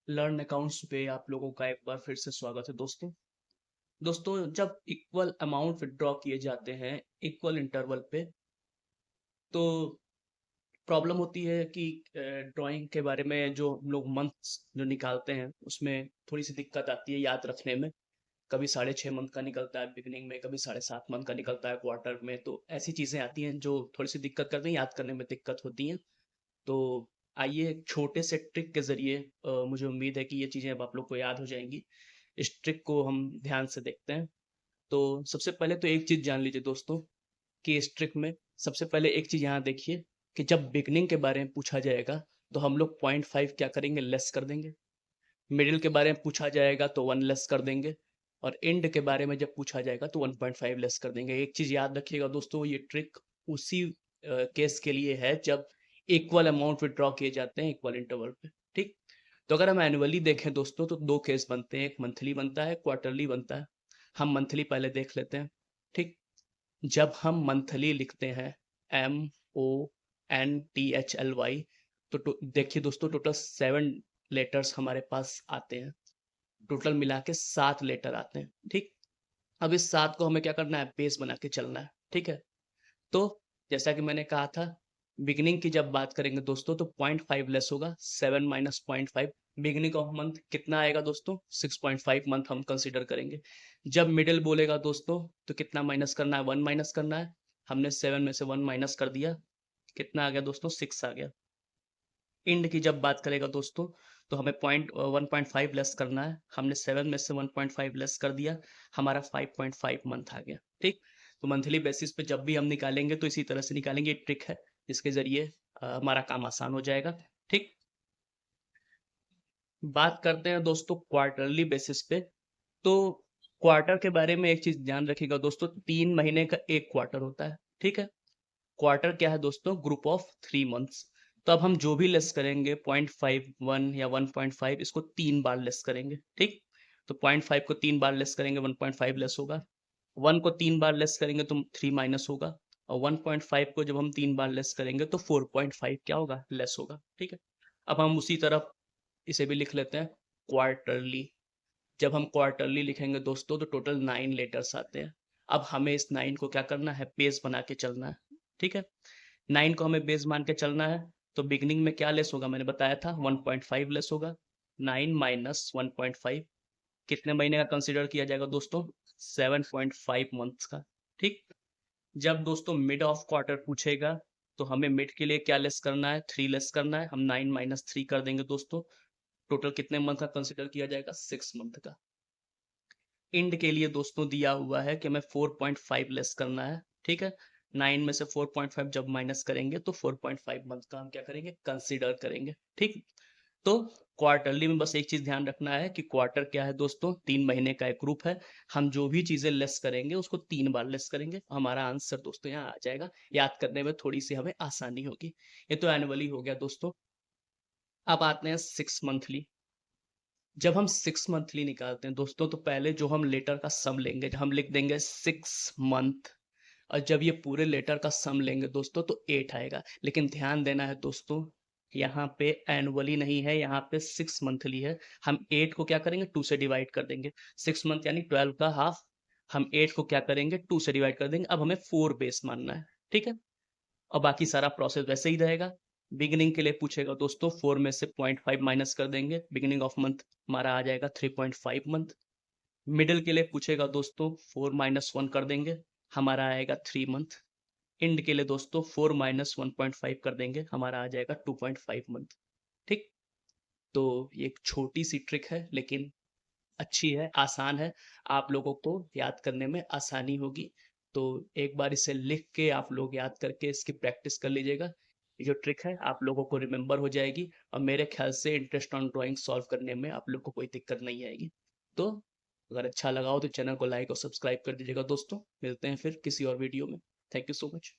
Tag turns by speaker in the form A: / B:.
A: Learn accounts पे आप लोगों का एक बार फिर से स्वागत है दोस्तों। दोस्तों, जब इक्वल अमाउंट विथड्रॉ किए जाते हैं इक्वल इंटरवल पे, तो प्रॉब्लम होती है कि ड्राइंग के बारे में जो हम लोग मंथ्स जो निकालते हैं उसमें थोड़ी सी दिक्कत आती है याद रखने में। कभी 6.5 मंथ का निकलता है बिगिनिंग में, कभी 7.5 मंथ का निकलता है क्वार्टर में। तो ऐसी चीज़ें आती हैं जो थोड़ी सी दिक्कत करती हैं, याद करने में दिक्कत होती हैं। तो आइए एक छोटे से ट्रिक के ज़रिए, मुझे उम्मीद है कि ये चीज़ें अब आप लोग को याद हो जाएँगी। इस ट्रिक को हम ध्यान से देखते हैं। तो सबसे पहले तो एक चीज़ जान लीजिए दोस्तों कि इस ट्रिक में सबसे पहले एक चीज़ यहाँ देखिए कि जब बिगनिंग के बारे में पूछा जाएगा, तो हम लोग 0.5 क्या करेंगे, लेस कर देंगे। मिडल के बारे में पूछा जाएगा तो 1 लेस कर देंगे, और एंड के बारे में जब पूछा जाएगा तो 1.5 लेस कर देंगे। एक चीज़ याद रखिएगा दोस्तों, ये ट्रिक उसी केस के लिए है जब इक्वल अमाउंट विथड्रॉ किए जाते हैं इक्वल इंटरवल पे, ठीक? तो अगर हम एनुअली देखें दोस्तों तो 2 केस बनते हैं, एक मंथली बनता है, क्वार्टरली बनता है। हम मंथली पहले देख लेते हैं, ठीक? जब हम मंथली लिखते हैं MONTHLY, तो देखिए दोस्तों, टोटल 7 लेटर्स हमारे पास आते हैं। टोटल मिला के 7 लेटर आते हैं, ठीक? अब इस 7 को हमें क्या करना है, बेस बना के चलना है, ठीक है? तो जैसा कि मैंने कहा था, बिगिनिंग की जब बात करेंगे दोस्तों तो 0.5 लेस होगा, 7 माइनस 0.5। बिगिनिंग ऑफ मंथ कितना आएगा दोस्तों, 6.5 मंथ हम कंसीडर करेंगे। जब मिडिल बोलेगा दोस्तों तो कितना माइनस करना है, 1 माइनस करना है। हमने 7 में से 1 माइनस कर दिया, कितना आ गया दोस्तों, 6 आ गया। एंड की जब बात करेगा दोस्तों तो हमें 1.5 लेस करना है। हमने 7 में से 1.5 लेस कर दिया, हमारा 5.5 मंथ आ गया, ठीक? तो मंथली बेसिस पे जब भी हम निकालेंगे तो इसी तरह से निकालेंगे। एक ट्रिक है जिसके ज़रिए हमारा काम आसान हो जाएगा, ठीक? बात करते हैं दोस्तों क्वार्टरली बेसिस पे। तो क्वार्टर के बारे में एक चीज़ ध्यान रखिएगा दोस्तों, 3 महीने का 1 क्वार्टर होता है, ठीक है? क्वार्टर क्या है दोस्तों, ग्रुप ऑफ 3 मंथ्स। तो अब हम जो भी लेस करेंगे 0.51 या 1.5, इसको 3 बार लेस करेंगे, ठीक? तो 0.5 को 3 बार लेस करेंगे, 1.5 लेस होगा। 1 को 3 बार लेस करेंगे तो 3 माइनस होगा, और 1.5 को जब हम 3 बार लेस करेंगे तो 4.5 क्या होगा, लेस होगा, ठीक है? अब हम उसी तरह इसे भी लिख लेते हैं क्वार्टरली। जब हम क्वार्टरली लिखेंगे दोस्तों तो टोटल 9 लेटर्स आते हैं। अब हमें इस 9 को क्या करना है, बेस बना के चलना है, ठीक है? 9 को हमें बेस मान के चलना है, तो बिगिनिंग में क्या लेस होगा, मैंने बताया था 1.5 लेस होगा। 9 माइनस 1.5 कितने महीने का कंसीडर किया जाएगा दोस्तों, 7.5 मंथ्स का, ठीक? जब दोस्तों मिड ऑफ क्वार्टर पूछेगा तो हमें मिड के लिए क्या लेस करना है, 3 लेस करना है। हम 9 माइनस 3 कर देंगे दोस्तों, टोटल कितने मंथ का कंसीडर किया जाएगा, 6 मंथ का। एंड के लिए दोस्तों दिया हुआ है कि हमें 4.5 लेस करना है, ठीक है? 9 में से 4.5 जब माइनस करेंगे तो 4.5 मंथ का हम क्या करेंगे, कंसीडर करेंगे, ठीक? तो क्वार्टरली में बस एक चीज़ ध्यान रखना है कि क्वार्टर क्या है दोस्तों, 3 महीने का एक ग्रुप है। हम जो भी चीज़ें लेस करेंगे उसको 3 बार लेस करेंगे। हमारा आंसर दोस्तों यहाँ आ जाएगा। याद करने में थोड़ी-सी हमें आसानी होगी। ये तो एनुअली हो गया दोस्तों। अब आते हैं 6 मंथली। जब हम 6 मंथली निकालते हैं दोस्तों तो पहले जो हम लेटर का सम लेंगे, हम लिख देंगे 6 मंथ, और जब ये पूरे लेटर का सम लेंगे दोस्तों तो 8 आएगा। लेकिन ध्यान देना है दोस्तों, यहाँ पे एनुअली नहीं है, यहाँ पे 6 मंथली है। हम 8 को क्या करेंगे, 2 से डिवाइड कर देंगे। 6 मंथ यानी 12 का हाफ। हम 8 को क्या करेंगे, 2 से डिवाइड कर देंगे। अब हमें 4 बेस मानना है, ठीक है? और बाकी सारा प्रोसेस वैसे ही रहेगा। बिगिनिंग के लिए पूछेगा दोस्तों, 4 में से 0.5 माइनस कर देंगे, बिगिनिंग ऑफ मंथ हमारा आ जाएगा 3.5 मंथ। मिडल के लिए पूछेगा दोस्तों, 4 माइनस 1 कर देंगे, हमारा आएगा 3 मंथ। एंड के लिए दोस्तों 4 माइनस 1.5 कर देंगे, हमारा आ जाएगा 2.5 मंथ, ठीक? तो ये एक छोटी सी ट्रिक है लेकिन अच्छी है, आसान है, आप लोगों को याद करने में आसानी होगी। तो एक बार इसे लिख के आप लोग याद करके इसकी प्रैक्टिस कर लीजिएगा। ये जो ट्रिक है आप लोगों को रिमेंबर हो जाएगी, और मेरे ख्याल से इंटरेस्ट ऑन ड्राइंग सॉल्व करने में आप लोग को कोई दिक्कत नहीं आएगी। तो अगर अच्छा लगा हो तो चैनल को लाइक और सब्सक्राइब कर दीजिएगा दोस्तों। मिलते हैं फिर किसी और वीडियो में। Thank you so much.